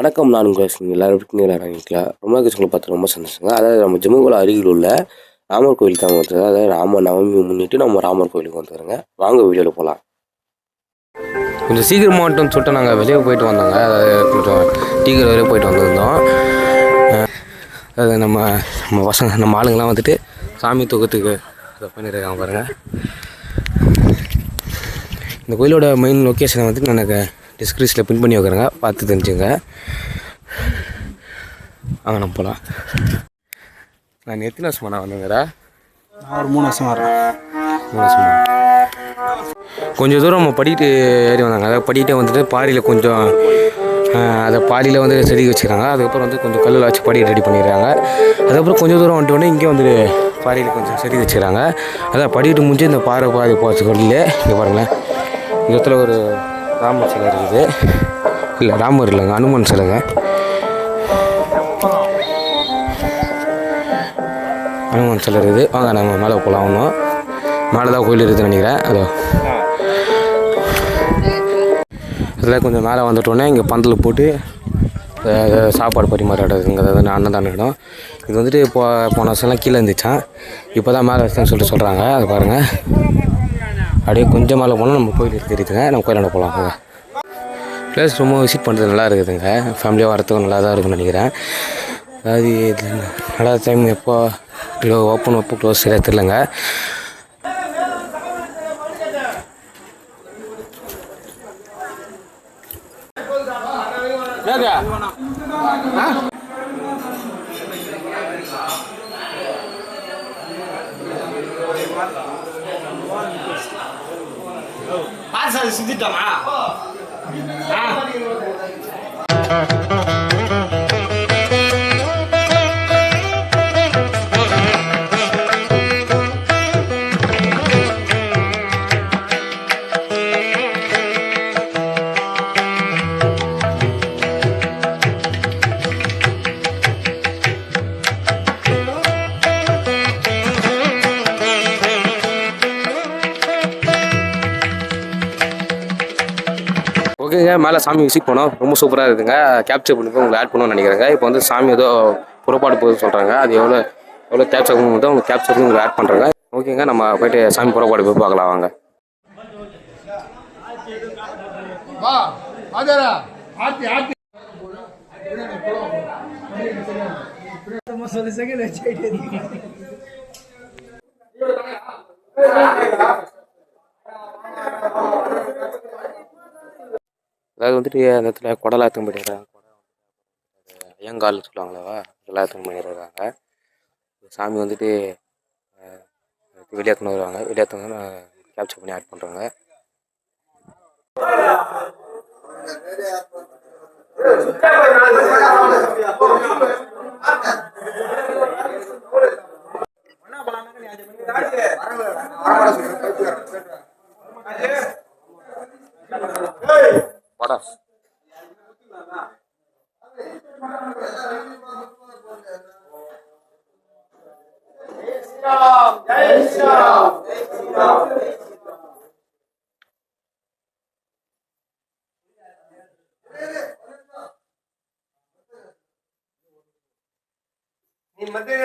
வணக்கம். நான் உங்கள் எல்லாரும் நினைக்கலாம். ரொம்ப கட்சிகளை பார்த்து ரொம்ப சந்தோஷங்க. அதாவது நம்ம ஜிம்முக்குள்ள அருகில் உள்ள ராமர் கோயிலுக்கு தான் வந்து, அதாவது ராம நவமி முன்னிட்டு நம்ம ராமர் கோயிலுக்கு வந்துடுங்க. வாங்க வீடியோவில் போகலாம். கொஞ்சம் சீக்கிரமாக வந்துட்டோம்னு சொல்லிட்டு நாங்கள் வெளியே போயிட்டு வந்தோங்க. அதாவது கொஞ்சம் டீக்கர் வரையும் போயிட்டு வந்திருந்தோம். அதாவது நம்ம பசங்க நம்ம ஆளுங்கெல்லாம் வந்துட்டு சாமி தூக்கத்துக்கு இதை பண்ணியிருக்காங்க பாருங்கள். இந்த கோயிலோட மெயின் லொக்கேஷனை வந்துட்டு எனக்கு டிஸ்கிரிப்ஷனில் பின் பண்ணி வைக்கிறேங்க, பார்த்து தெரிஞ்சுங்க. வாங்க நம்ம போகலாம். நான் எத்தனை வருஷமா நான் வந்துங்கிறா? நான் ஒரு 3 வருஷம் வரேன். 3 வருஷமா. கொஞ்சம் தூரம் நம்ம படிக்கிட்டு ஏறி வந்தாங்க. அதாவது படிக்கிட்டே வந்துட்டு பாரியில் கொஞ்சம் அதை பாரியில் வந்து செதுக்கி வச்சுக்கிறாங்க. அதுக்கப்புறம் வந்து கொஞ்சம் கல்லில் வச்சு படி ரெடி பண்ணிடுறாங்க. அதுக்கப்புறம் கொஞ்சம் தூரம் வந்துட்டு இங்கே வந்து பாரியில் கொஞ்சம் செதுக்கி வச்சுக்கிறாங்க. அதான் படிக்கிட்டு முடிஞ்சு இந்த பாறை பாதி போச்சு கொள்ளிலே இங்கே பாருங்களேன். இந்த இடத்துல ஒரு ராமர் சிலை இருக்குது. இல்லை ராமர் இல்லைங்க, அனுமன் சிலைங்க. அனுமன் சிலை இருக்குது. வாங்க நம்ம மேலே போகலாம். ஒன்றும் மேலே தான் கோயில் இருக்குதுன்னு நினைக்கிறேன். அதோ அதில் கொஞ்சம் மேலே வந்துட்டோன்னே இங்கே பந்தல் போட்டு சாப்பாடு பரிமாறாடுறதுங்க. அதாவது அன்னதான இடம். இது வந்துட்டு போன வருஷம்லாம் கீழே இருந்துச்சான், இப்போ தான் மேலே வச்சுன்னு சொல்லிட்டு சொல்கிறாங்க. அது பாருங்கள், அப்படியே கொஞ்சம் மேலே போனால் நம்ம கோயில் தெரியுதுங்க. நம்ம கோயிலாண்ட போகலாம். ப்ளேஸ் ரொம்ப விசிட் பண்ணுறது நல்லா இருக்குதுங்க. ஃபேமிலியாக வரத்துக்கும் நல்லா தான் இருக்குன்னு நினைக்கிறேன். அதாவது இது நல்லா டைம் எப்போ ஓப்பன் எப்போ க்ளோஸ் சரியாக தெரிலங்க. சுத்திட்டாமா ஓகேங்க, மேலே சாமி விசிட் பண்ணோம். ரொம்ப சூப்பராக இருக்குதுங்க. கேப்சர் பண்ணிப்போம், உங்களுக்கு ஆட் பண்ணணும்னு நினைக்கிறேங்க. இப்போ வந்து சாமி ஏதோ புறப்பாடு போகுது சொல்கிறாங்க. அது எவ்வளோ கேப்சர் பண்ணும்போது உங்களுக்கு கேப்சர் பண்ணி உங்களுக்கு ஆட் பண்ணுறாங்க. ஓகேங்க, நம்ம போய்ட்டு சாமி புறப்பாடு போய் பார்க்கலாம் வாங்க. அதாவது வந்துட்டு அந்த இடத்துல குடலாத்தம் பண்ணிடுறாங்க. ஐயங்கால்னு சொல்லுவாங்களா, குடலாத்தம் பண்ணிடுறாங்க. சாமி வந்துட்டு வெளியாத்தம் வருவாங்க. வெளியாத்தம் கேப்சர் பண்ணி ஆட் பண்ணுறாங்க. வாடா நீ மத்திய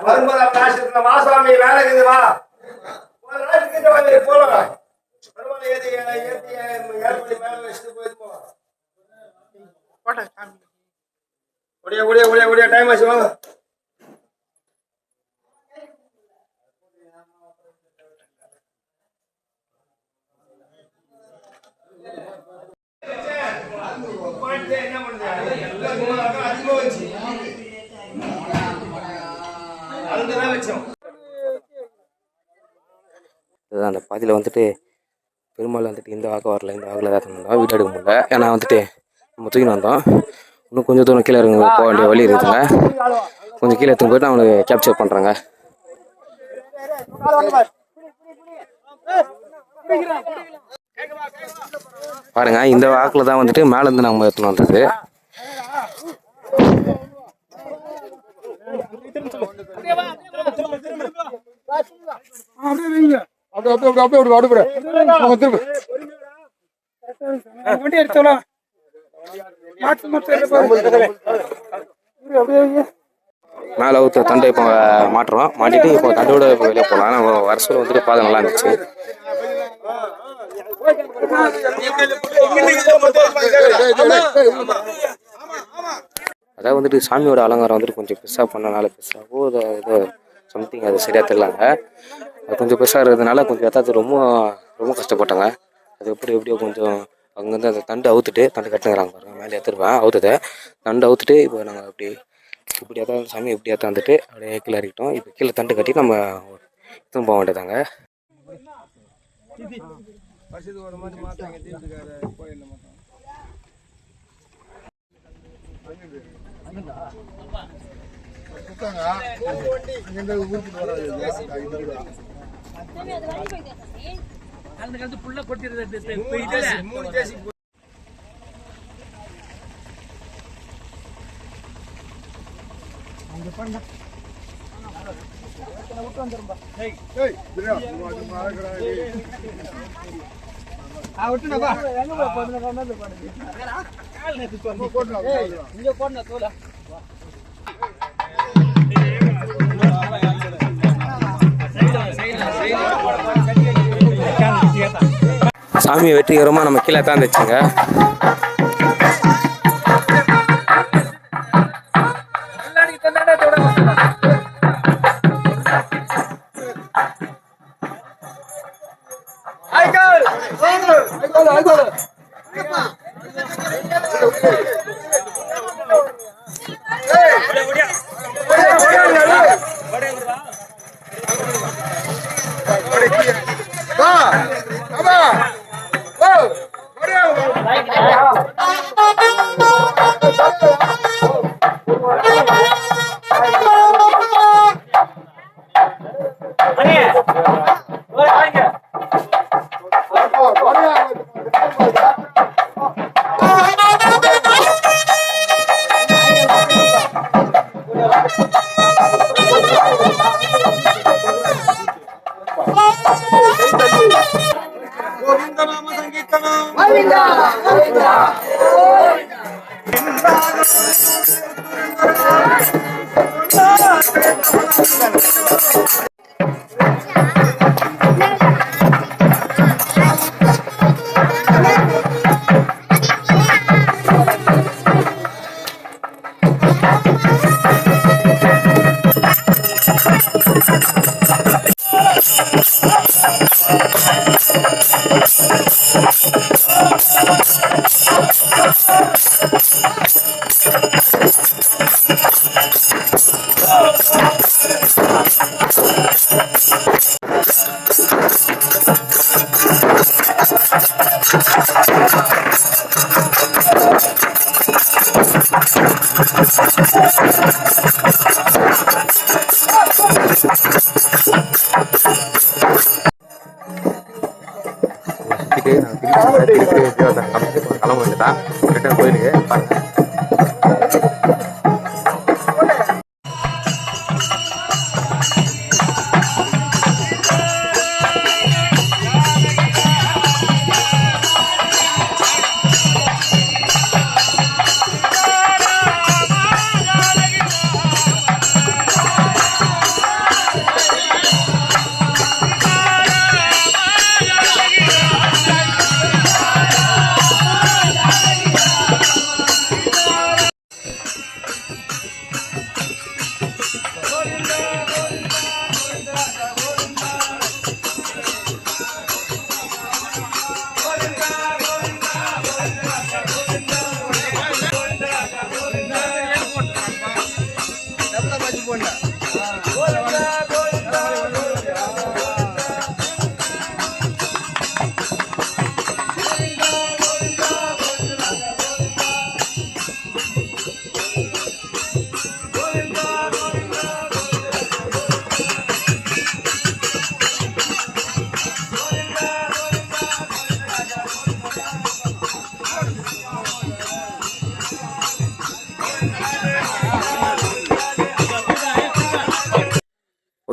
வரும்போது மாசாமி வேலைக்குது வா போலாம். டைம் ஆச்சு வாங்க. அந்த பாதியில் வந்துட்டு பெருமாள் வந்துட்டு இந்த வாக்கு வரல, இந்த வாக்கில் தான் தந்தோம். வீட்டு எடுக்க முடியல, ஏன்னா வந்துட்டு நம்ம தூக்கின்னு வந்தோம். இன்னும் கொஞ்சம் தூரம் கீழே இருங்க, போக வேண்டிய வழி இருக்குதுங்க. கொஞ்சம் கீழே எடுத்து போய்ட்டு அவனுக்கு கேப்சர் பண்ணுறாங்க. பாருங்க, இந்த வாக்கில் தான் வந்துட்டு மேலேருந்து நம்ம எடுத்துன்னு வந்தது. மேலே ஊற்ற தண்டை இப்போ மாட்டுறோம். மாட்டிட்டு இப்போ தண்டையோட இப்போ வெளியே போகலாம். நம்ம வருஷம் வந்துட்டு பாதை நல்லா இருந்துச்சு. அதாவது வந்துட்டு சாமியோட அலங்காரம் வந்துட்டு கொஞ்சம் பெருசாக பண்ணனால பெருசாகவோ ஏதோ சம்திங் அது சரியாக தெரியலாங்க. அது கொஞ்சம் பெருசாக இருக்கிறதுனால கொஞ்சம் எதாவது ரொம்ப ரொம்ப கஷ்டப்பட்டாங்க. அது எப்படியோ கொஞ்சம் அங்கேருந்து அந்த தண்டு அவுத்துட்டு தண்டு கட்டுங்கிறாங்க பாருங்கள். மேலே எடுத்துருவேன் அவுத்ததை தண்டு அவுத்துட்டு இப்போ நாங்கள் இப்படி ஏதாவது சாமி எப்படி ஏற்றாந்துட்டு அப்படியே கீழே இறக்கிட்டோம். இப்போ கீழே தண்டு கட்டி நம்ம எடுத்துன்னு போக வேண்டியதாங்க. சாமியை வெற்றிகரமாக நம்ம கீழே தான் இருந்துச்சுங்க. கிளம்ப வேண்டியதான் ரிட்டர்ன் கோயிலுக்கு.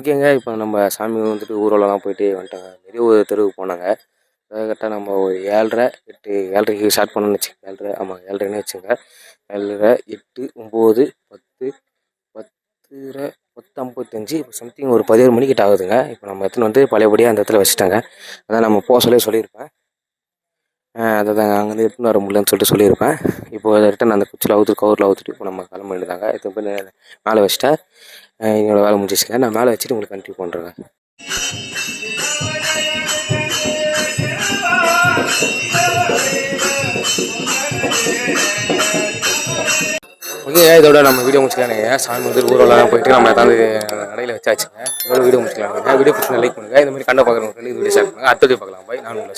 ஓகேங்க, இப்போ நம்ம சாமி வந்துட்டு ஊர்வலம்லாம் போயிட்டு வந்துட்டாங்க. நிறைய ஒரு தெருவுக்கு போனாங்க. கரெக்டாக நம்ம ஒரு 7:30 8 7:30க்கு ஸ்டார்ட் பண்ணணும்னு வச்சுக்கோங்க. 7:30 ஆமாம் 7:30ன்னு வச்சுங்க. 7:30 8 9 10 10:30 10:55 இப்போ சம்திங் ஒரு 11 மணிக்கிட்ட ஆகுதுங்க. இப்போ நம்ம எடுத்துன்னு வந்து பழையபடியாக அந்த இடத்துல வச்சுட்டாங்க. அதான் நம்ம போக சொல்லியிருப்பேன். அதை தாங்க அங்கேருந்து எடுத்துன்னு வர முடியலன்னு சொல்லியிருப்பேன். இப்போ ரிட்டன் அந்த குச்சியில் கவரில் அவுத்துட்டு இப்போ நம்ம கிளம்ப வேண்டியதாங்க. எடுத்து போய் மேலே வச்சுட்டேன். என்னோடய வேலை முடிஞ்சிச்சுங்க. நான் மேலே வச்சுட்டு உங்களுக்கு கண்டினியூ பண்ணுறேங்க. ஓகே, இதோட நம்ம வீடியோ முடிச்சுக்கலாங்க. சாமி வந்து ஊரெல்லாம் போயிட்டு நம்ம ஏதாவது கடையில் வச்சாச்சுங்க. இதோட வீடியோ முடிச்சுக்கலாங்க. வீடியோ பிடிச்சி லைக் பண்ணுங்கள். இந்த மாதிரி கண்ட பார்க்குறவங்க வீடியோ ஷேர் பண்ணுங்கள். அடுத்த வீடியோ பார்க்கலாம். பாய். நான் உங்களை